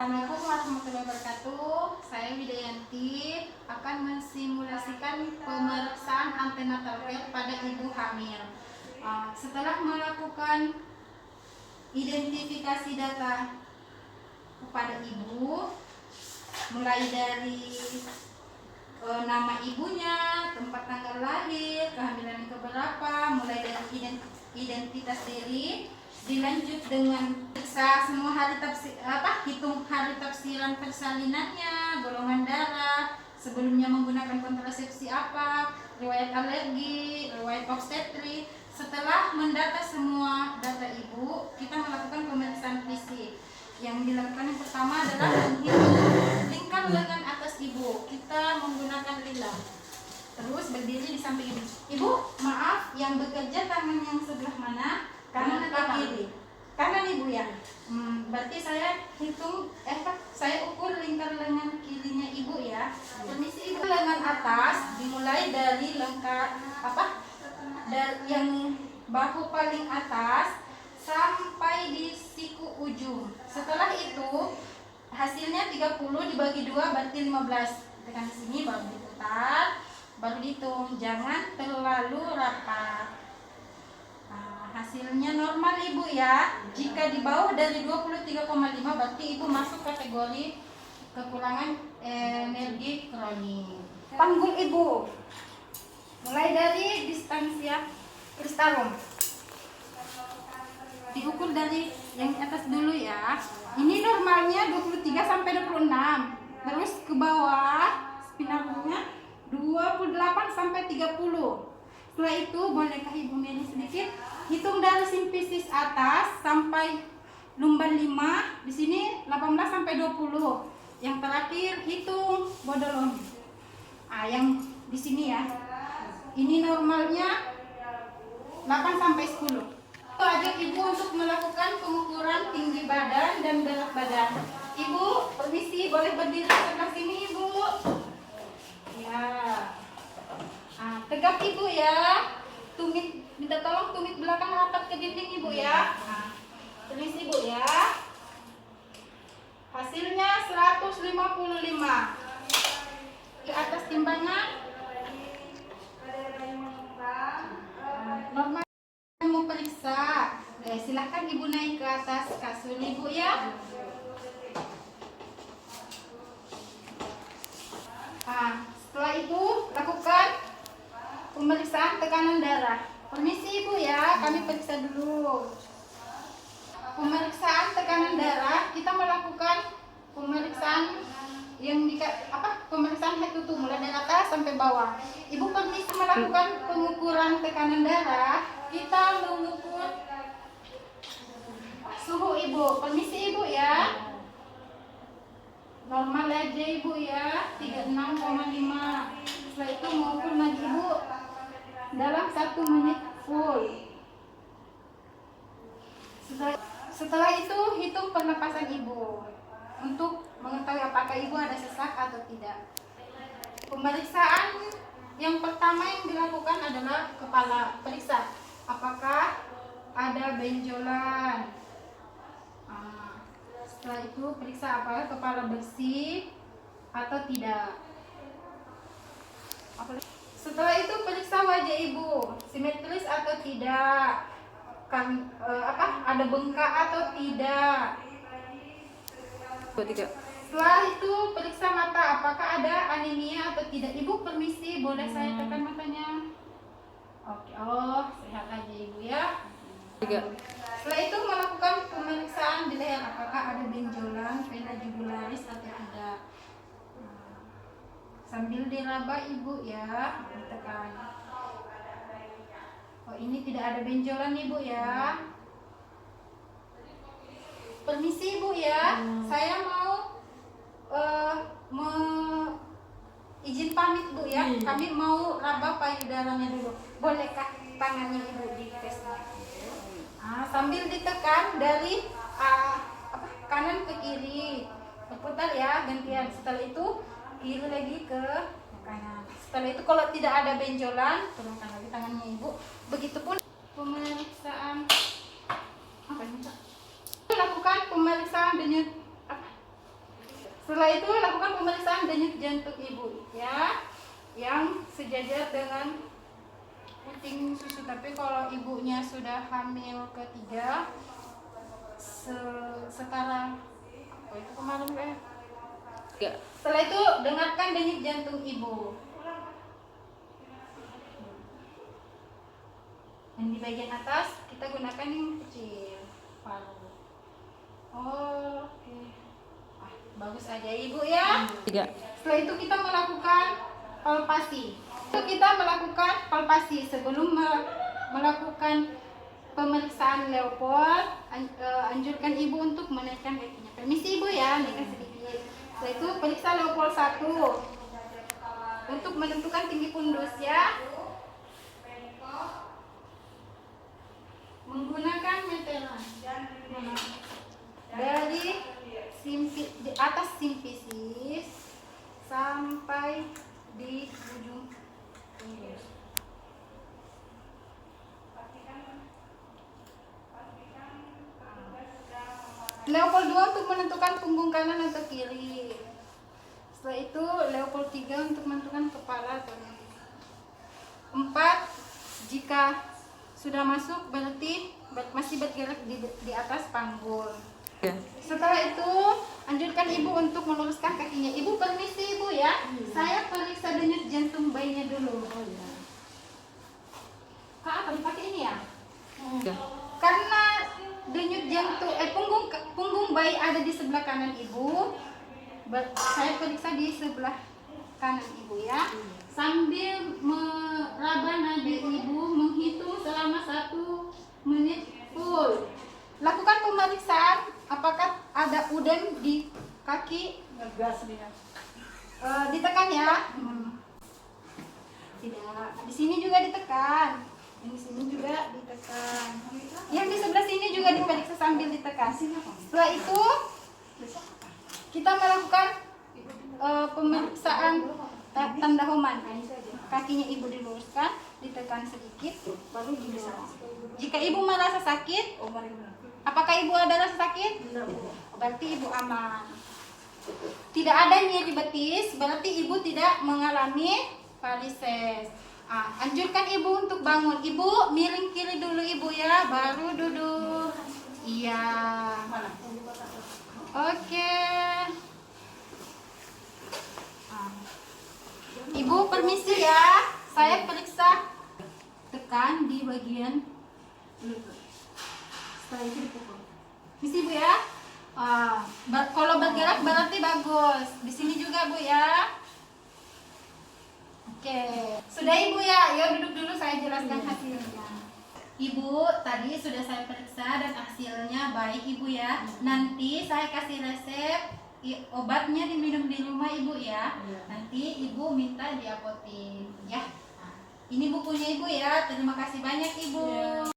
Assalamualaikum warahmatullahi wabarakatuh. Saya Widayanti akan mensimulasikan pemeriksaan antenatal care pada ibu hamil. Setelah melakukan identifikasi data kepada ibu, mulai dari nama ibunya, tempat tanggal lahir, kehamilan keberapa, mulai dari identitas diri, dilanjut dengan periksa semua hitung hari tafsiran persalinannya, golongan darah, sebelumnya menggunakan kontrasepsi apa, riwayat alergi, riwayat obstetri. Setelah mendata semua data ibu, kita melakukan pemeriksaan fisik. Yang dilakukan yang pertama adalah menghitung lingkar lengan atas ibu. Kita menggunakan lila. Terus berdiri di samping ibu. Ibu, maaf, yang bekerja tangan yang sebelah mana? Kanan atau kiri? Kanan ibu ya. Berarti saya hitung, saya ukur lingkar lengan kirinya ibu ya. Permisi ibu, lengan atas dimulai dari yang bahu paling atas sampai di siku ujung. Setelah itu hasilnya 30 dibagi 2 berarti 15. Tekan di sini baru diputar, baru dihitung. Jangan terlalu rapat. Hasilnya normal ibu ya. Jika di bawah dari 23,5 berarti ibu masuk kategori kekurangan energi kronis. Panggul ibu mulai dari distansia kristalum, diukur dari yang atas dulu ya. Ini normalnya 23 sampai 26. Terus ke bawah spinalnya 28 sampai 30. Setelah itu bolehkah ibu milih sedikit? Hitung dari simfisis atas sampai lumbar 5. Di sini 18 sampai 20. Yang terakhir hitung bodolon. Yang di sini ya. Ini normalnya 8 sampai 10. Ajak ibu untuk melakukan pengukuran tinggi badan dan berat badan. Ibu, permisi, boleh berdiri sebelah sini ibu. Ya. Tegap ibu ya. Minta tolong tumit belakang rapat ke dinding ibu ya. Permisi ibu ya. Hasilnya 155. Ke atas timbangan. Normal. Mau periksa. Silahkan ibu naik ke atas kasur ibu ya. Setelah itu lakukan pemeriksaan tekanan darah. Permisi ibu ya, kami periksa dulu. Pemeriksaan tekanan darah, kita melakukan pemeriksaan pemeriksaan head to toe, mulai dari atas sampai bawah. Ibu permisi melakukan pengukuran tekanan darah. Kita mengukur suhu ibu. Permisi ibu ya. Normal aja ibu ya, 36,5. Setelah itu mengukur lagi ibu dalam 1 menit full. Setelah itu hitung pernapasan ibu untuk mengetahui apakah ibu ada sesak atau tidak. Pemeriksaan yang pertama yang dilakukan adalah kepala. Periksa apakah ada benjolan. Setelah itu periksa apakah kepala bersih atau tidak. Setelah itu periksa wajah ibu, simetris atau tidak, ada bengkak atau tidak. Setelah itu periksa mata, apakah ada anemia atau tidak. Ibu permisi, boleh saya tekan matanya? Oke, sehat aja ibu ya. Setelah itu melakukan pemeriksaan di leher, apakah ada benjolan, vena jugularis atau tidak. Sambil diraba ibu ya, ditekan. Ini tidak ada benjolan ibu ya. Permisi ibu ya, saya mau izin pamit bu ya. Kami mau raba payudaranya dulu. Bolehkah tangannya ibu dites? Sambil ditekan dari kanan ke kiri, berputar ya, gantian. Setelah itu kiri lagi ke kanan. Setelah itu kalau tidak ada benjolan, turunkan lagi tangannya ibu. Begitupun pemeriksaan lakukan pemeriksaan denyut Setelah itu lakukan pemeriksaan denyut jantung ibu ya, yang sejajar dengan puting susu. Tapi kalau ibunya sudah hamil ketiga, sekarang itu kemarin kayak. Setelah itu dengarkan denyut jantung ibu. Yang di bagian atas kita gunakan yang kecil, paru. Oke. Bagus aja ibu ya. 3. Setelah itu kita melakukan palpasi. Sebelum melakukan pemeriksaan Leopold, anjurkan ibu untuk menaikkan kakinya. Permisi ibu ya, naikkan sedikit. Setelah itu periksa Leopold 1 untuk menentukan tinggi fundus ya. Menggunakan meteran dari di atas simfisis sampai di ujung fundus. Leopold 2 untuk menentukan punggung kanan atau kiri. Setelah itu Leopold 3 untuk menentukan kepala atau 4 jika sudah masuk berarti masih bergerak di atas panggul. Setelah itu anjurkan ibu untuk meluruskan kakinya. Ibu permisi ibu ya, saya periksa denyut jantung bayinya dulu. Kak, apa dipakai ini ya? Karena denyut jantung punggung bayi ada di sebelah kanan ibu, saya periksa di sebelah kanan ibu ya, sambil meraba nadi ibu, menghitung selama 1 menit full. Lakukan pemeriksaan apakah ada udem di kaki. Ditekan ya. Tidak, di sini juga ditekan. Yang di sini juga ditekan. Yang di sebelah sini juga diperiksa sambil ditekan. Setelah itu kita melakukan pemeriksaan tanda Homan. Kakinya ibu diluruskan, ditekan sedikit, baru didorong. Jika ibu merasa sakit, apakah ibu ada rasa sakit? Berarti ibu aman. Tidak ada nyeri betis, berarti ibu tidak mengalami varises. Anjurkan ibu untuk bangun. Ibu miring kiri dulu ibu ya, baru duduk. Iya. Oke. Ibu permisi ya, saya periksa. Tekan di bagian lutut. Setelah itu dipukul. Permisi bu ya. Kalau bergerak berarti bagus. Di sini juga bu ya. Oke, sudah ibu ya. Yuk duduk dulu, saya jelaskan hasilnya. Ibu tadi sudah saya periksa dan hasilnya baik ibu ya. Nanti saya kasih resep obatnya diminum di rumah ibu ya. Nanti ibu minta di apotek ya. Ini bukunya ibu ya. Terima kasih banyak ibu.